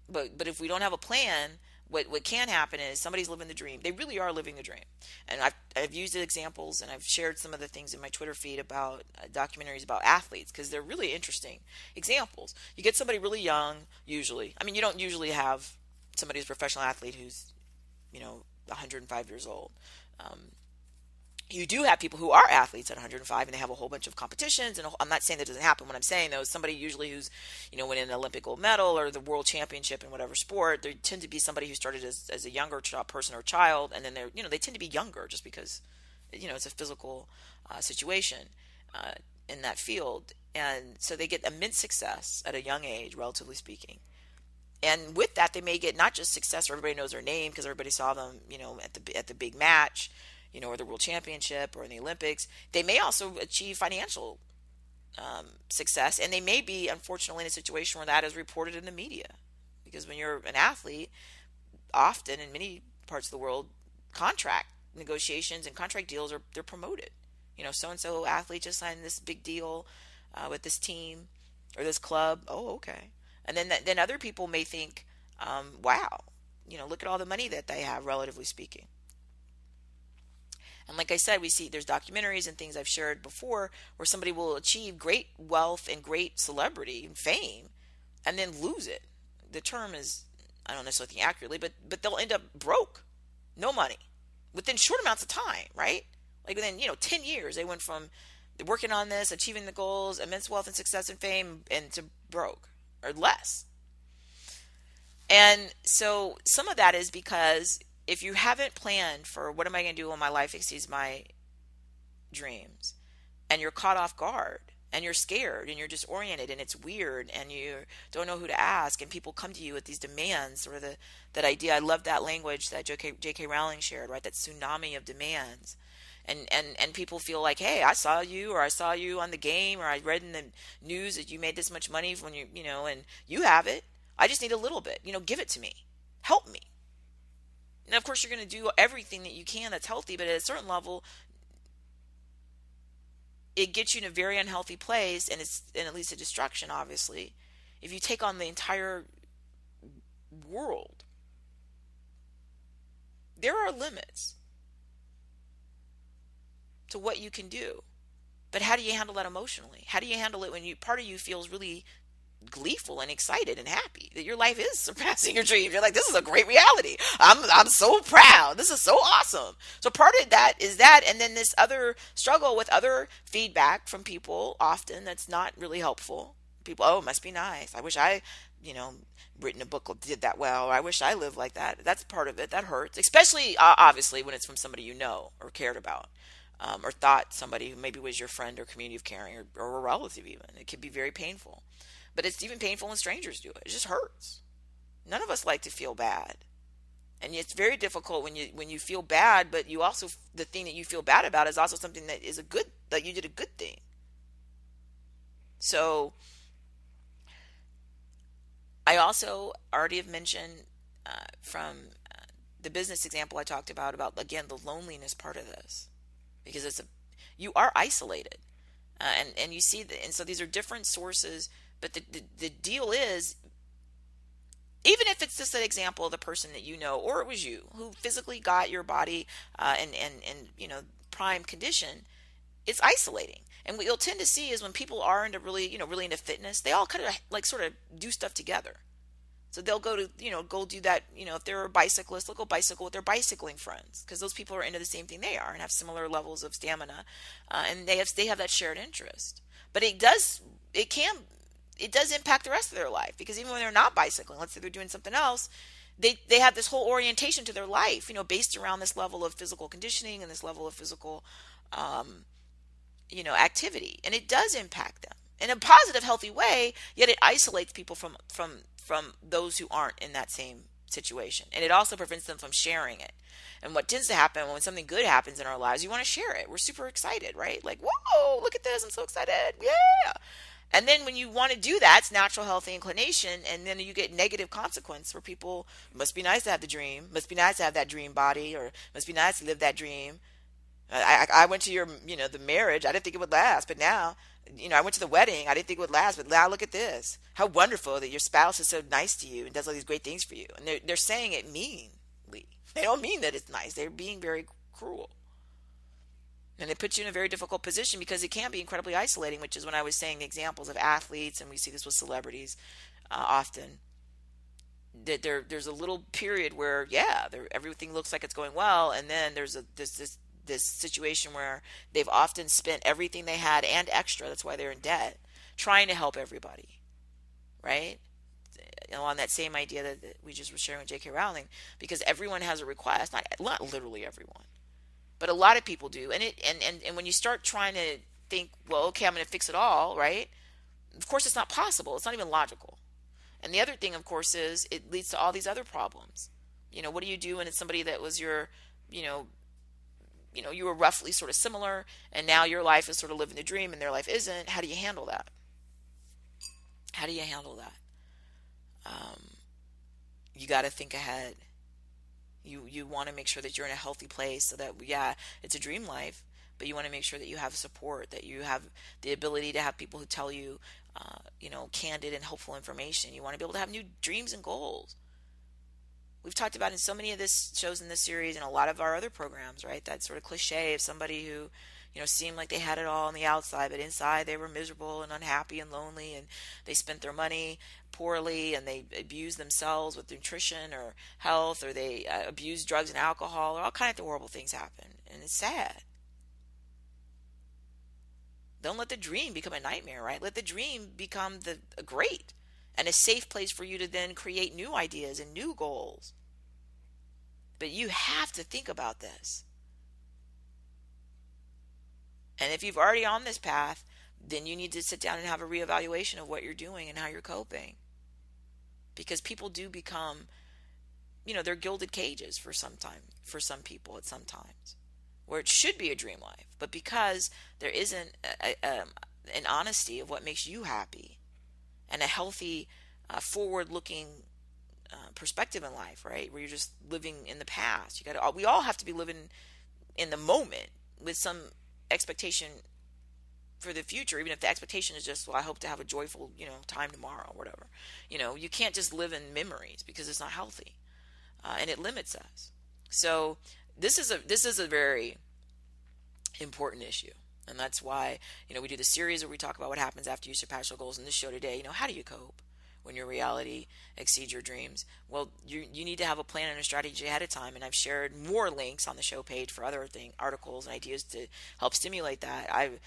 But if we don't have a plan, What can happen is somebody's living the dream. They really are living the dream. And I've used examples, and I've shared some of the things in my Twitter feed about documentaries about athletes, because they're really interesting examples. You get somebody really young, usually. I mean, you don't usually have somebody who's a professional athlete who's, 105 years old. You do have people who are athletes at 105, and they have a whole bunch of competitions. And I'm not saying that doesn't happen. What I'm saying, though, is somebody usually who's, winning an Olympic gold medal or the world championship in whatever sport, they tend to be somebody who started as a younger person or child. And then they tend to be younger just because, it's a physical situation in that field. And so they get immense success at a young age, relatively speaking. And with that, they may get not just success where everybody knows their name because everybody saw them, at the big match, or the world championship or in the Olympics. They may also achieve financial success, and they may be, unfortunately, in a situation where that is reported in the media. Because when you're an athlete, often in many parts of the world, contract negotiations and contract deals they're promoted. So-and-so athlete just signed this big deal with this team or this club. Oh, okay. And then other people may think, wow, look at all the money that they have, relatively speaking. And like I said, we see there's documentaries and things I've shared before where somebody will achieve great wealth and great celebrity and fame and then lose it. The term is, I don't necessarily think accurately, but they'll end up broke, no money, within short amounts of time, right? Like within, 10 years, they went from working on this, achieving the goals, immense wealth and success and fame, and to broke or less. And so some of that is because if you haven't planned for what am I going to do when my life exceeds my dreams, and you're caught off guard, and you're scared, and you're disoriented, and it's weird, and you don't know who to ask, and people come to you with these demands, or that idea. I love that language that J.K. Rowling shared, right? That tsunami of demands. And people feel like, hey, I saw you on the game, or I read in the news that you made this much money when and you have it. I just need a little bit, give it to me. Help me. And of course, you're going to do everything that you can that's healthy, but at a certain level, it gets you in a very unhealthy place, and it leads to destruction, obviously. If you take on the entire world, there are limits to what you can do. But how do you handle that emotionally? How do you handle it when part of you feels really gleeful and excited and happy that your life is surpassing your dreams? You're like, this is a great reality. I'm so proud. This is so awesome. So part of that is that, and then this other struggle with other feedback from people often that's not really helpful. People, oh, it must be nice. I wish I, written a book or did that well. Or I wish I lived like that. That's part of it. That hurts, especially obviously when it's from somebody you know or cared about. Or thought somebody who maybe was your friend or community of caring or a relative even. It can be very painful. But it's even painful when strangers do it. It just hurts. None of us like to feel bad. And it's very difficult when you feel bad, but you also, the thing that you feel bad about is also something that is that you did a good thing. So I also already have mentioned from the business example I talked about, again, the loneliness part of this. Because you are isolated, and you see that, and so these are different sources. But the deal is, even if it's just an example of the person that or it was you who physically got your body in prime condition, it's isolating. And what you'll tend to see is when people are into really into fitness, they all kind of sort of do stuff together. So they'll go to, go do that, if they're a bicyclist, they'll go bicycle with their bicycling friends because those people are into the same thing they are and have similar levels of stamina. And they have that shared interest. But it does impact the rest of their life because even when they're not bicycling, let's say they're doing something else, they have this whole orientation to their life, based around this level of physical conditioning and this level of physical, activity. And it does impact them in a positive, healthy way, yet it isolates people from those who aren't in that same situation. And it also prevents them from sharing it. And what tends to happen when something good happens in our lives, you want to share it. We're super excited, right? Like, whoa, look at this. I'm so excited. Yeah. And then when you want to do that, it's natural, healthy inclination. And then you get negative consequence where people, must be nice to have the dream. Must be nice to have that dream body, or must be nice to live that dream. I went to your, the marriage. I didn't think it would last, but now, I went to the wedding. I didn't think it would last, but now look at this. How wonderful that your spouse is so nice to you and does all these great things for you. And they're saying it meanly. They don't mean that it's nice. They're being very cruel. And it puts you in a very difficult position because it can be incredibly isolating, which is when I was saying the examples of athletes, and we see this with celebrities often. That there's a little period where, yeah, everything looks like it's going well, and then there's this situation where they've often spent everything they had and extra. That's why they're in debt, trying to help everybody, right? On that same idea that we just were sharing with J.K. Rowling, because everyone has a request, not literally everyone, but a lot of people do. And when you start trying to think, well, okay, I'm going to fix it all, right? Of course, it's not possible. It's not even logical. And the other thing, of course, is it leads to all these other problems. What do you do when it's somebody that was your, you were roughly sort of similar, and now your life is sort of living the dream and their life isn't? How do you handle that? How do you handle that? You got to think ahead. You want to make sure that you're in a healthy place so that, yeah, it's a dream life, but you want to make sure that you have support, that you have the ability to have people who tell you, candid and helpful information. You want to be able to have new dreams and goals. We've talked about in so many of this shows in this series and a lot of our other programs, right? That sort of cliche of somebody who, seemed like they had it all on the outside, but inside they were miserable and unhappy and lonely, and they spent their money poorly, and they abused themselves with nutrition or health, or they abused drugs and alcohol, or all kinds of horrible things happen. And it's sad. Don't let the dream become a nightmare, right? Let the dream become a great and a safe place for you to then create new ideas and new goals. But you have to think about this. And if you've already on this path, then you need to sit down and have a reevaluation of what you're doing and how you're coping. Because people do become, they're gilded cages for some people at some times, where it should be a dream life. But because there isn't an honesty of what makes you happy and a healthy, forward-looking perspective in life, right? Where you're just living in the past. We all have to be living in the moment with some expectation for the future, even if the expectation is just, well, I hope to have a joyful, time tomorrow or whatever. You can't just live in memories because it's not healthy, and it limits us. So this is a very important issue, and that's why we do the series where we talk about what happens after you surpass your goals. In this show today, how do you cope when your reality exceeds your dreams? Well, you need to have a plan and a strategy ahead of time, and I've shared more links on the show page for other articles and ideas to help stimulate that. I've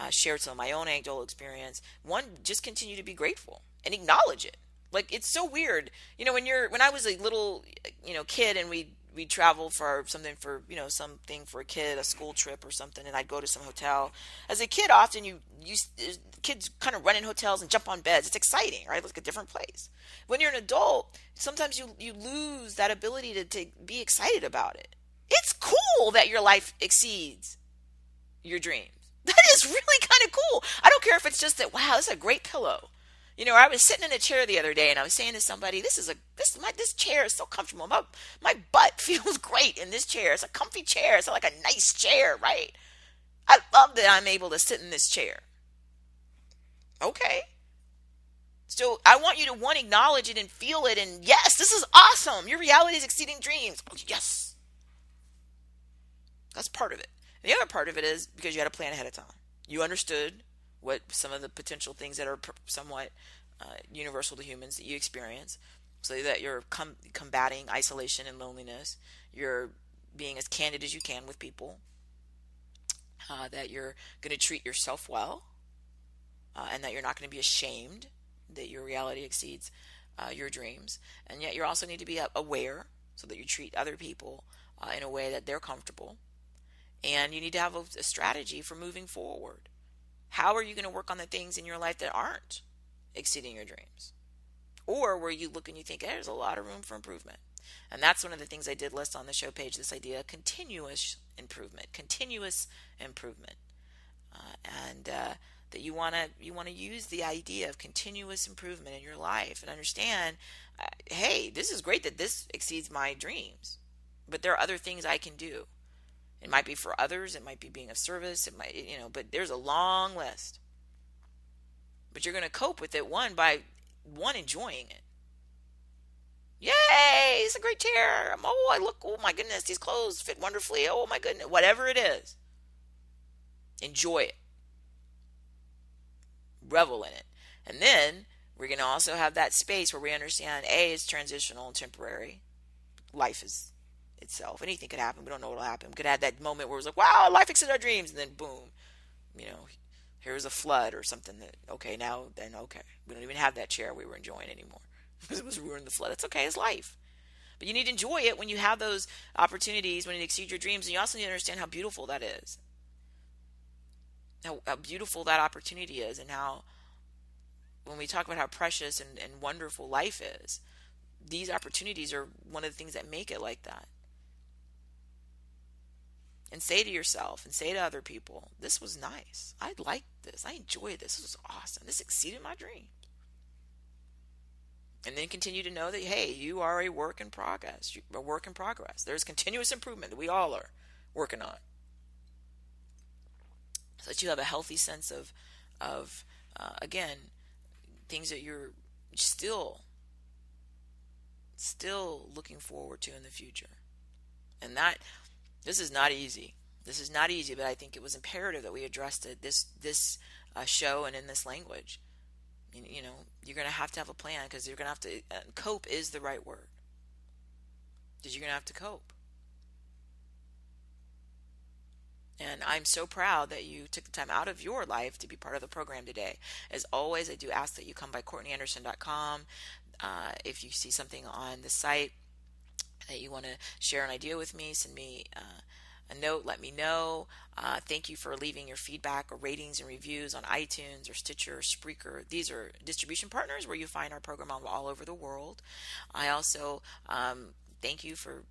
shared some of my own anecdotal experience. One, just continue to be grateful and acknowledge it. Like, it's so weird, when I was a little kid, and we'd travel for something for a kid, a school trip or something, and I'd go to some hotel. As a kid, often kids kind of run in hotels and jump on beds. It's exciting, right? It's like a different place. When you're an adult, sometimes you lose that ability to be excited about it. It's cool that your life exceeds your dreams. That is really kind of cool. I don't care if it's just that, wow, this is a great pillow. I was sitting in a chair the other day, and I was saying to somebody, this chair is so comfortable. My butt feels great in this chair. It's a comfy chair. It's like a nice chair, right? I love that I'm able to sit in this chair. Okay. So I want you to, one, acknowledge it and feel it, and yes, this is awesome. Your reality is exceeding dreams. Oh, yes. That's part of it. And the other part of it is because you had a plan ahead of time. You understood what some of the potential things that are somewhat universal to humans that you experience, so that you're combating isolation and loneliness. You're being as candid as you can with people, that you're going to treat yourself well, and that you're not going to be ashamed that your reality exceeds your dreams. And yet you also need to be aware so that you treat other people in a way that they're comfortable. And you need to have a strategy for moving forward. How are you going to work on the things in your life that aren't exceeding your dreams? Or where you look and you think, hey, there's a lot of room for improvement. And that's one of the things I did list on the show page, this idea of continuous improvement. And that you want to use the idea of continuous improvement in your life and understand, hey, this is great that this exceeds my dreams, but there are other things I can do. It might be for others. It might be being of service. It might, but there's a long list. But you're going to cope with it, by enjoying it. Yay, it's a great chair. Oh my goodness, these clothes fit wonderfully. Oh my goodness, whatever it is. Enjoy it. Revel in it. And then we're going to also have that space where we understand it's transitional and temporary. Life is itself. Anything could happen. We don't know what will happen. We could have that moment where it's like, wow, life exceeds our dreams. And then boom, here's a flood or something that, okay. We don't even have that chair we were enjoying anymore because it was ruining the flood. That's okay. It's life. But you need to enjoy it when you have those opportunities, when you exceed your dreams. And you also need to understand how beautiful that is. How beautiful that opportunity is, and how, when we talk about how precious and wonderful life is, these opportunities are one of the things that make it like that. And say to yourself and say to other people, this was nice. I liked this. I enjoyed this. This was awesome. This exceeded my dream. And then continue to know that, hey, you are a work in progress. There's continuous improvement that we all are working on. So that you have a healthy sense of again, things that you're still looking forward to in the future. And this is not easy. This is not easy, but I think it was imperative that we addressed it this show and in this language. You're going to have a plan, because you're going to have to cope is the right word. Because you're going to have to cope. And I'm so proud that you took the time out of your life to be part of the program today. As always, I do ask that you come by CourtneyAnderson.com. If you see something on the site that you want to share an idea with me, send me a note, let me know. Thank you for leaving your feedback or ratings and reviews on iTunes or Stitcher or Spreaker. These are distribution partners where you find our program all over the world. I also thank you for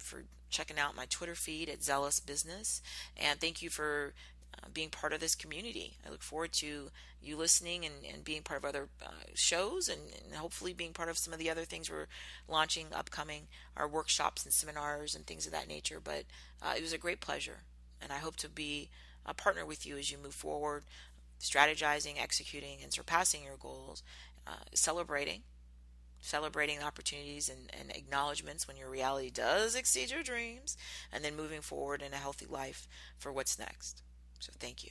checking out my Twitter feed at Zealous Business, and thank you for being part of this community. I look forward to you listening and being part of other shows, and hopefully being part of some of the other things we're launching upcoming, our workshops and seminars and things of that nature. But it was a great pleasure, and I hope to be a partner with you as you move forward, strategizing, executing, and surpassing your goals, celebrating opportunities and acknowledgments when your reality does exceed your dreams, and then moving forward in a healthy life for what's next. So thank you.